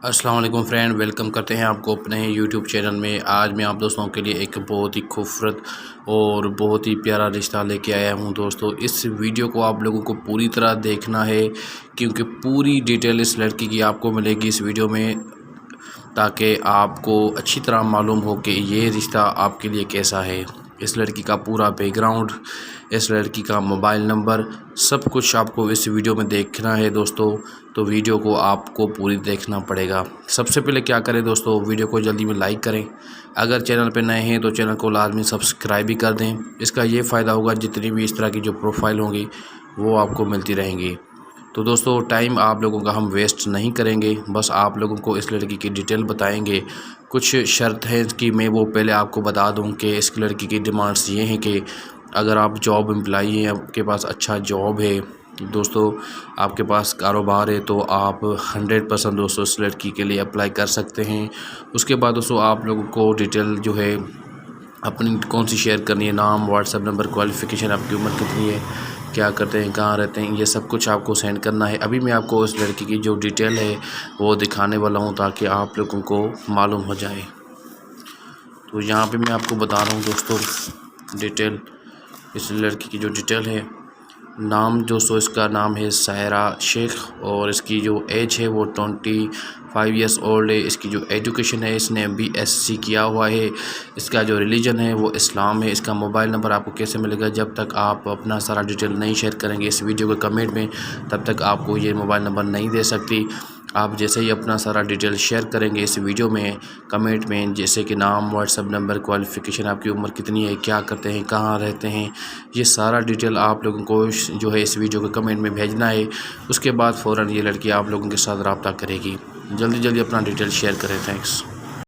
अस्सलाम वालेकुम friend, welcome करते हैं आपको अपने यूट्यूब चैनल में। आज मैं आप दोस्तों के लिए एक बहुत ही खूबसूरत और बहुत ही प्यारा रिश्ता लेके आया हूं। दोस्तों इस वीडियो को आप लोगों को पूरी तरह देखना है क्योंकि पूरी डिटेल इस लड़की की आपको मिलेगी इस वीडियो में, ताकि आपको अच्छी तरह मालूम हो कि ये रिश्ता आपके लिए कैसा है। इस लड़की का पूरा बैकग्राउंड, इस लड़की का मोबाइल नंबर, सब कुछ आपको इस वीडियो में देखना है दोस्तों। तो वीडियो को आपको पूरी देखना पड़ेगा। सबसे पहले क्या करें दोस्तों, वीडियो को जल्दी में लाइक करें। अगर चैनल पे नए हैं तो चैनल को लाजमी सब्सक्राइब भी कर दें। इसका ये फ़ायदा होगा जितनी भी इस तरह की जो प्रोफाइल होंगी वो आपको मिलती रहेंगी। तो दोस्तों टाइम आप लोगों का हम वेस्ट नहीं करेंगे, बस आप लोगों को इस लड़की की डिटेल बताएंगे। कुछ शर्त है कि मैं वो पहले आपको बता दूं कि इस लड़की की डिमांड्स ये हैं कि अगर आप जॉब एम्प्लॉई हैं, आपके पास अच्छा जॉब है दोस्तों, आपके पास कारोबार है, तो आप 100% दोस्तों इस लड़की के लिए अप्लाई कर सकते हैं। उसके बाद दोस्तों आप लोगों को डिटेल जो है अपनी कौन सी शेयर करनी है, नाम, व्हाट्सएप नंबर, क्वालिफ़िकेशन, आपकी उम्र कितनी है, क्या करते हैं, कहाँ रहते हैं, ये सब कुछ आपको सेंड करना है। अभी मैं आपको उस लड़की की जो डिटेल है वो दिखाने वाला हूँ ताकि आप लोगों को मालूम हो जाए। तो यहाँ पे मैं आपको बता रहा हूँ दोस्तों डिटेल, इस लड़की की जो डिटेल है। नाम दोस्तों इसका नाम है सायरा शेख और इसकी जो एज है वो 25 ईयर्स ओल्ड है। इसकी जो एजुकेशन है, इसने BSc किया हुआ है। इसका जो रिलीजन है वो इस्लाम है। इसका मोबाइल नंबर आपको कैसे मिलेगा, जब तक आप अपना सारा डिटेल नहीं शेयर करेंगे इस वीडियो के कमेंट में, तब तक आपको ये मोबाइल नंबर नहीं दे सकती। आप जैसे ही अपना सारा डिटेल शेयर करेंगे इस वीडियो में कमेंट में, जैसे कि नाम, व्हाट्सएप नंबर, क्वालिफ़िकेशन, आपकी उम्र कितनी है, क्या करते हैं, कहाँ रहते हैं, ये सारा डिटेल आप लोगों को जो है इस वीडियो के कमेंट में भेजना है। उसके बाद फ़ौरन ये लड़की आप लोगों के साथ रब्ता करेगी। जल्दी जल्दी अपना डिटेल शेयर करें। थैंक्स।